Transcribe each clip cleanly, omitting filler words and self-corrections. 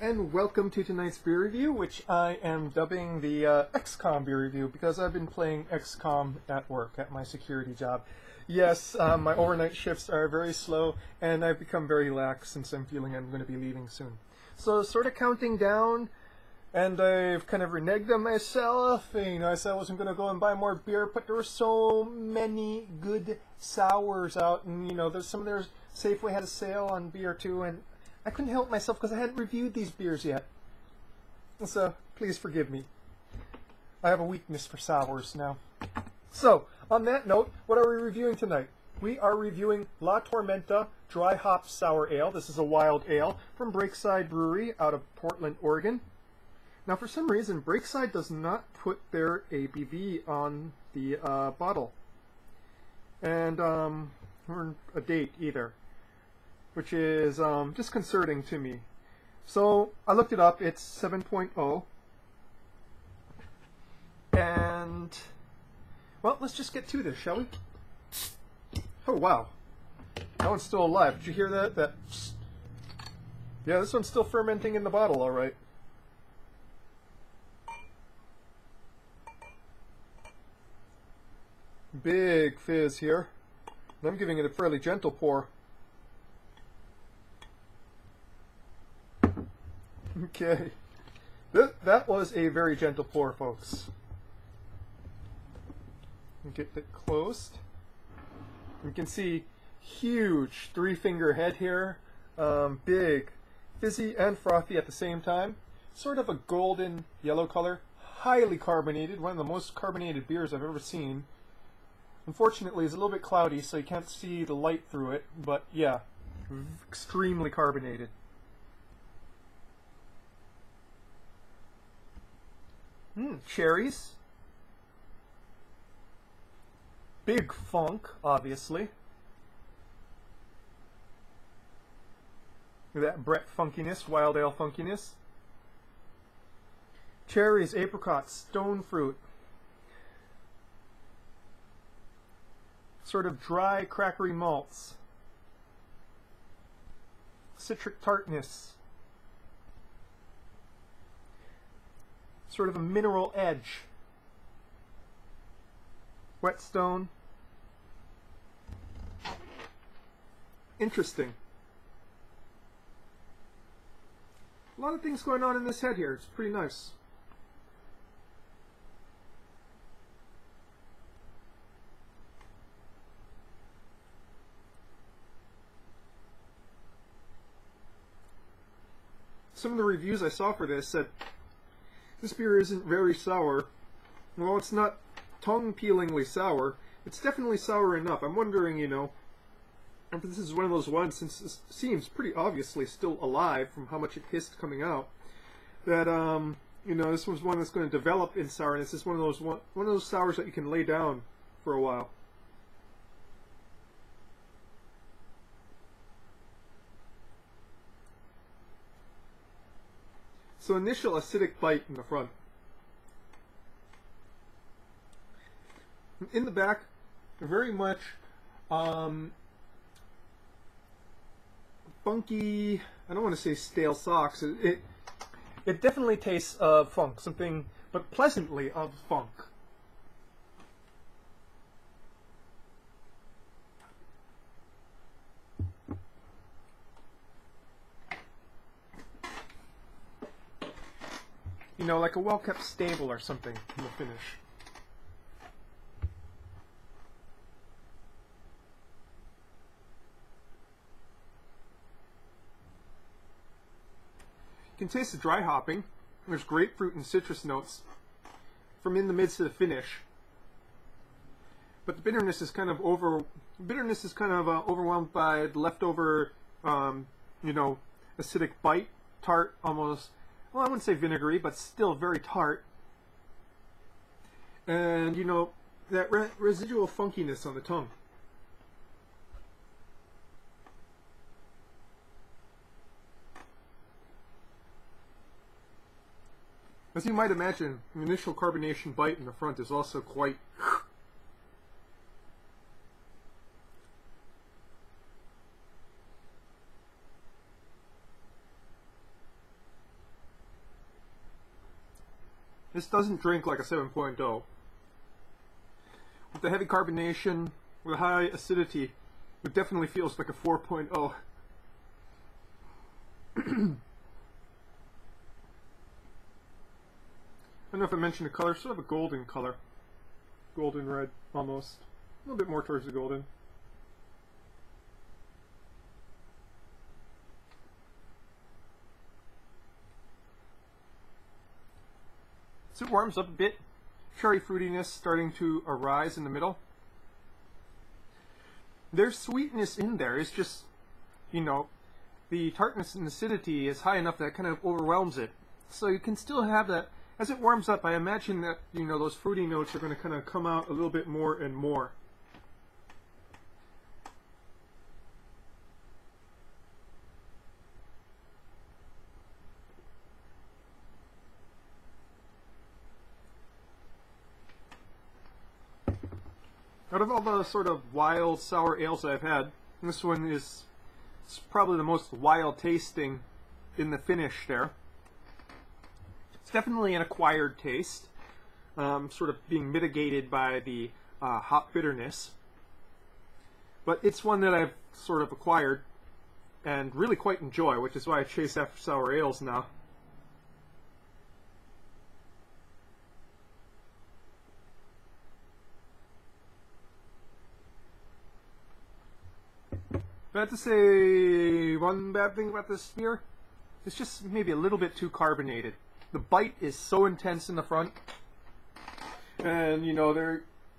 and welcome to tonight's beer review, which I am dubbing the XCOM beer review because I've been playing XCOM at work, at my security job. Yes, my overnight shifts are very slow, and I've become very lax since I'm feeling I'm going to be leaving soon. So sort of counting down, and I've kind of reneged on myself. You know, I said I wasn't going to go and buy more beer, but there were so many good sours out, and you know, there's some of their Safeway had a sale on beer too, and I couldn't help myself because I hadn't reviewed these beers yet. So, please forgive me. I have a weakness for sours now. So, on that note, what are we reviewing tonight? We are reviewing La Tormenta Dry Hop Sour Ale. This is a wild ale from Breakside Brewery out of Portland, Oregon. Now, for some reason, Breakside does not put their ABV on the bottle. And, or a date either, which is disconcerting to me. So I looked it up. It's 7.0. And, well, let's just get to this, shall we? Oh, wow. That one's still alive. Did you hear that? Yeah, this one's still fermenting in the bottle, all right. Big fizz here. And I'm giving it a fairly gentle pour. Okay, that was a very gentle pour, folks. Get it closed. You can see huge three-finger head here, big, fizzy and frothy at the same time. Sort of a golden yellow color, highly carbonated, one of the most carbonated beers I've ever seen. Unfortunately, it's a little bit cloudy, so you can't see the light through it, but yeah, extremely carbonated. Cherries. Big funk, obviously. That Brett funkiness, wild ale funkiness. Cherries, apricots, stone fruit. Sort of dry, crackery malts. Citric tartness. Sort of a mineral edge. Whetstone. Interesting. A lot of things going on in this head here. It's pretty nice. Some of the reviews I saw for this said this beer isn't very sour. Well, it's not tongue-peelingly sour. It's definitely sour enough. I'm wondering, you know, if this is one of those ones, since it seems pretty obviously still alive from how much it hissed coming out, that, you know, this was one that's going to develop in sourness. It's one of those sours that you can lay down for a while. So initial acidic bite in the front. In the back, very much funky. I don't want to say stale socks. It definitely tastes of funk, something, but pleasantly of funk. You know, like a well-kept stable or something in the finish. You can taste the dry hopping. There's grapefruit and citrus notes from in the midst of the finish. But the bitterness is kind of overwhelmed by the leftover, you know, acidic bite, tart, almost. Well, I wouldn't say vinegary, but still very tart. And, you know, that residual funkiness on the tongue. As you might imagine, the initial carbonation bite in the front is also quite... This doesn't drink like a 7.0. With the heavy carbonation, with high acidity, it definitely feels like a 4.0. I don't know if I mentioned the color, sort of a golden color. Golden red, almost. A little bit more towards the golden. So it warms up a bit. Cherry fruitiness starting to arise in the middle. There's sweetness in there. It's just, you know, the tartness and acidity is high enough that it kind of overwhelms it. So you can still have that. As it warms up, I imagine that, you know, those fruity notes are going to kind of come out a little bit more and more. Out of all the sort of wild sour ales I've had, this one is probably the most wild tasting in the finish there. It's definitely an acquired taste, sort of being mitigated by the hop bitterness. But it's one that I've sort of acquired and really quite enjoy, which is why I chase after sour ales now. But I have to say one bad thing about this beer, it's just maybe a little bit too carbonated. The bite is so intense in the front, and you know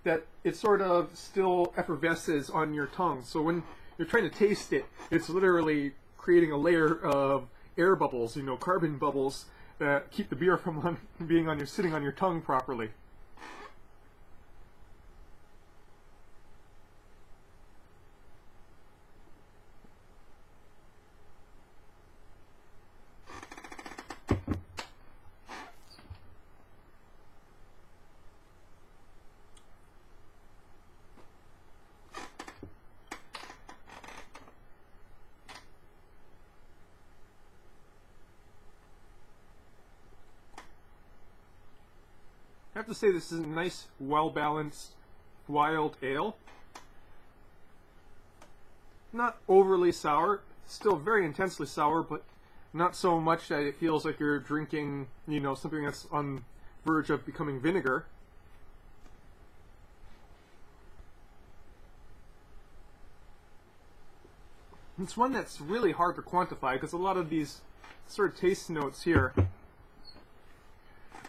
that it sort of still effervesces on your tongue. So when you're trying to taste it, it's literally creating a layer of air bubbles, you know, carbon bubbles that keep the beer from sitting on your tongue properly. I have to say this is a nice, well-balanced, wild ale. Not overly sour, still very intensely sour, but not so much that it feels like you're drinking, you know, something that's on the verge of becoming vinegar. It's one that's really hard to quantify because a lot of these sort of taste notes here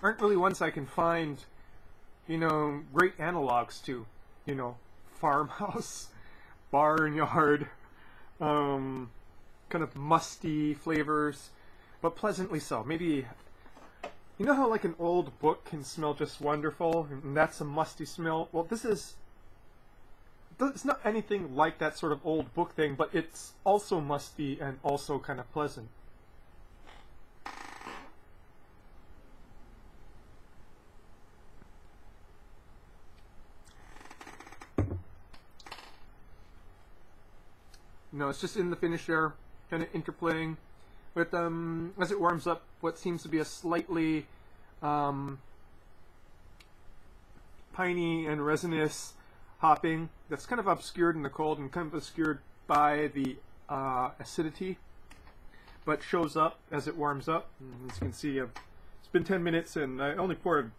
aren't really ones I can find, you know, great analogs to, you know, farmhouse, barnyard, kind of musty flavors, but pleasantly so. Maybe, you know how like an old book can smell just wonderful, and that's a musty smell? Well, it's not anything like that sort of old book thing, but it's also musty and also kind of pleasant. No, it's just in the finish there, kind of interplaying with, as it warms up, what seems to be a slightly piney and resinous hopping that's kind of obscured in the cold and kind of obscured by the acidity, but shows up as it warms up. And as you can see, it's been 10 minutes and I only poured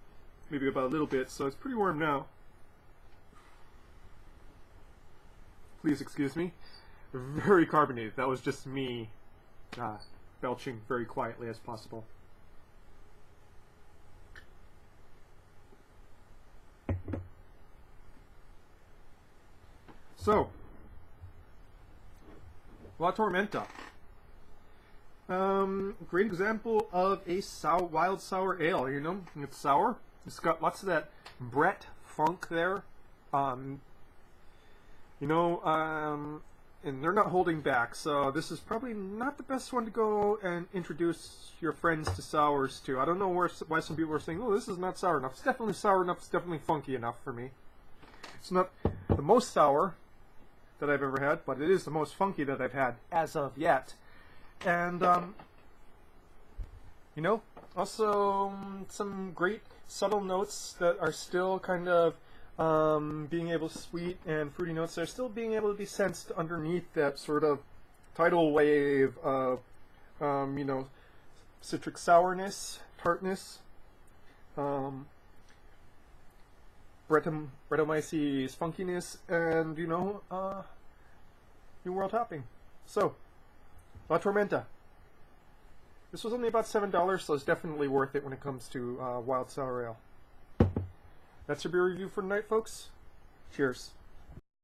maybe about a little bit, so it's pretty warm now. Please excuse me. Very carbonated. That was just me belching very quietly as possible. So, La Tormenta. Great example of a wild sour ale, you know. It's sour. It's got lots of that Brett funk there. You know, and they're not holding back, so this is probably not the best one to go and introduce your friends to sours to. I don't know why some people are saying, oh, this is not sour enough. It's definitely sour enough. It's definitely funky enough for me. It's not the most sour that I've ever had, but it is the most funky that I've had as of yet. And, You know, also some great subtle notes that are still kind of being able to sweet and fruity notes that are still being able to be sensed underneath that sort of tidal wave of you know, citric sourness, tartness, Brettanomyces funkiness, and, you know, New World hopping. So, La Tormenta. This was only about $7, so it's definitely worth it when it comes to wild sour ale. That's your beer review for tonight, folks. Cheers.